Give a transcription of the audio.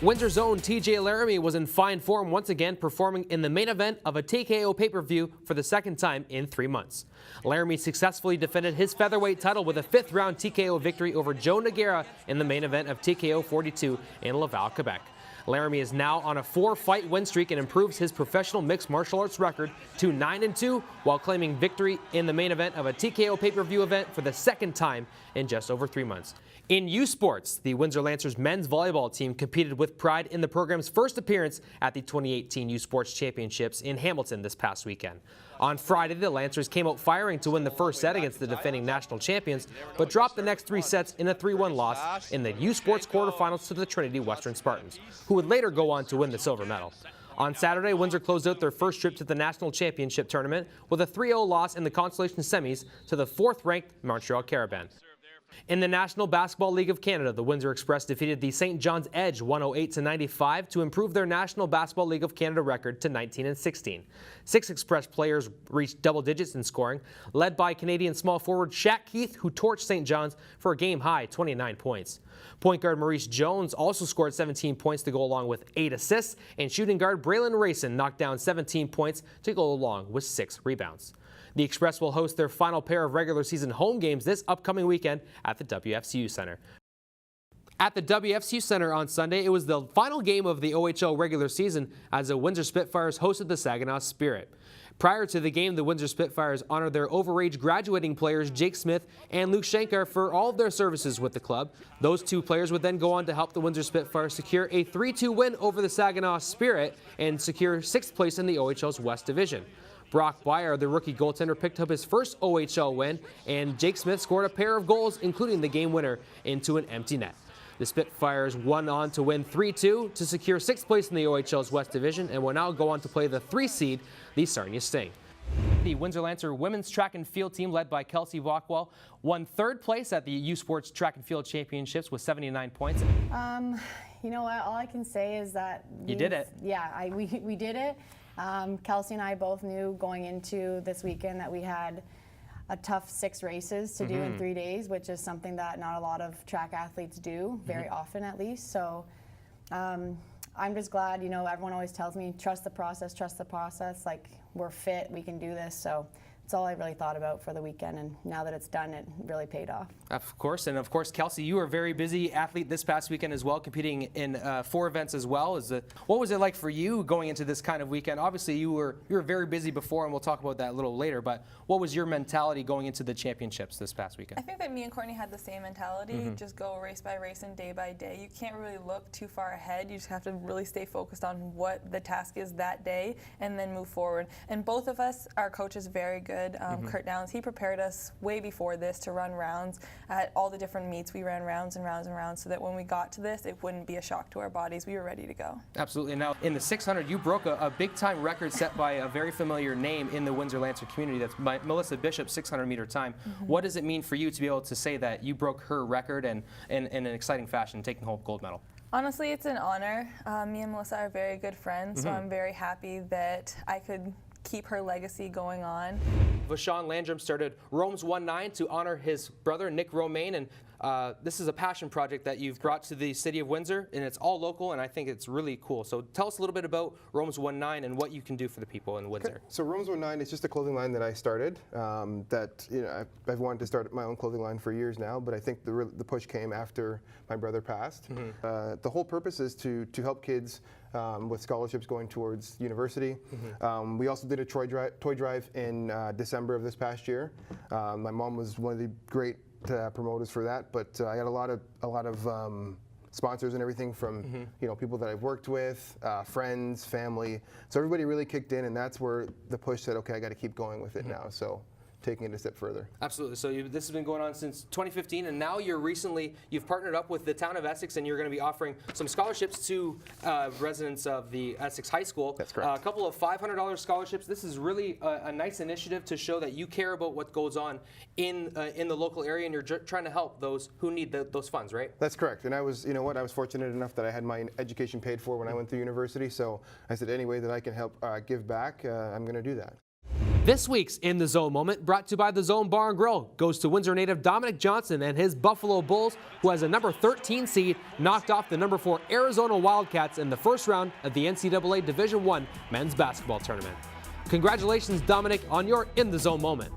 Windsor's own TJ Laramie was in fine form once again, performing in the main event of a TKO pay-per-view for the second time in 3 months. Laramie successfully defended his featherweight title with a 5th-round TKO victory over Joe Nogueira in the main event of TKO 42 in Laval, Quebec. Laramie is now on a 4-fight win streak and improves his professional mixed martial arts record to 9-2 while claiming victory in the main event of a TKO pay-per-view event for the second time in just over 3 months. In USPORTS, the Windsor Lancers men's volleyball team competed with pride in the program's first appearance at the 2018 USPORTS Championships in Hamilton this past weekend. On Friday, the Lancers came out firing to win the first set against the defending national champions, but dropped the next 3 sets in a 3-1 loss in the USPORTS quarterfinals to the Trinity Western Spartans, who would later go on to win the silver medal. On Saturday, Windsor closed out their first trip to the national championship tournament with a 3-0 loss in the consolation semis to the 4th-ranked Montreal Carabin. In the National Basketball League of Canada, the Windsor Express defeated the St. John's Edge 108-95 to improve their National Basketball League of Canada record to 19-16. 6 Express players reached double digits in scoring, led by Canadian small forward Shaq Keith, who torched St. John's for a game-high 29 points. Point guard Maurice Jones also scored 17 points to go along with 8 assists, and shooting guard Braylon Rayson knocked down 17 points to go along with 6 rebounds. The Express will host their final pair of regular season home games this upcoming weekend at the WFCU Center. At the WFCU Center on Sunday, it was the final game of the OHL regular season as the Windsor Spitfires hosted the Saginaw Spirit. Prior to the game, the Windsor Spitfires honored their overage graduating players Jake Smith and Luke Shankar for all of their services with the club. Those 2 players would then go on to help the Windsor Spitfires secure a 3-2 win over the Saginaw Spirit and secure 6th place in the OHL's West Division. Brock Byer, the rookie goaltender, picked up his first OHL win, and Jake Smith scored a pair of goals, including the game winner, into an empty net. The Spitfires won on to win 3-2 to secure 6th place in the OHL's West Division and will now go on to play the 3 seed, the Sarnia Sting. The Windsor Lancer women's track and field team, led by Kelsey, won 3rd place at the USPORTS Track and Field Championships with 79 points. You know what? All I can say is that you did it. Yeah, we did it. Kelsey and I both knew going into this weekend that we had a tough 6 races to do in 3 days, which is something that not a lot of track athletes do, very often at least. So I'm just glad, you know, everyone always tells me, trust the process, like we're fit, we can do this. So it's all I really thought about for the weekend, and now that it's done, it really paid off. Of course, and of course, Kelsey, you were a very busy athlete this past weekend as well, competing in 4 events as well. What was it like for you going into this kind of weekend? Obviously, you were very busy before, and we'll talk about that a little later, but what was your mentality going into the championships this past weekend? I think that me and Courtney had the same mentality, just go race by race and day by day. You can't really look too far ahead. You just have to really stay focused on what the task is that day and then move forward. And both of us, our coach is very good. Kurt Downs, he prepared us way before this to run rounds at all the different meets. We ran rounds and rounds and rounds so that when we got to this, it wouldn't be a shock to our bodies. We were ready to go. Absolutely. Now, in the 600, you broke a big-time record set by a very familiar name in the Windsor Lancer community. That's Melissa Bishop's 600-meter time. What does it mean for you to be able to say that you broke her record and in an exciting fashion, taking home gold medal? Honestly, it's an honor. Me and Melissa are very good friends, so I'm very happy that I could keep her legacy going on. Vushaun Landrum started Rome's 1-9 to honor his brother, Nick Romaine, and this is a passion project that you've brought to the city of Windsor, and it's all local, and I think it's really cool. So tell us a little bit about Rome's 1-9 and what you can do for the people in Windsor. So Rome's 1-9 is just a clothing line that I started. That I've wanted to start my own clothing line for years now, but I think the push came after my brother passed. The whole purpose is to help kids with scholarships going towards university. We also did a toy drive in December of this past year. My mom was one of the great promoters for that, but I had a lot of sponsors and everything from people that I've worked with, friends, family. So everybody really kicked in, and that's where the push said, okay, I got to keep going with it now. So taking it a step further. Absolutely. So this has been going on since 2015, and now you've partnered up with the town of Essex, and you're going to be offering some scholarships to residents of the Essex High School. That's correct. A couple of $500 scholarships. This is really a nice initiative to show that you care about what goes on in the local area, and you're trying to help those who need those funds, right? That's correct. And I was, I was fortunate enough that I had my education paid for when I went through university. So I said, any way that I can help give back, I'm going to do that. This week's In the Zone moment, brought to you by the Zone Bar and Grill, goes to Windsor native Dominic Johnson and his Buffalo Bulls, who has a number 13 seed, knocked off the number 4 Arizona Wildcats in the first round of the NCAA Division I men's basketball tournament. Congratulations, Dominic, on your In the Zone moment.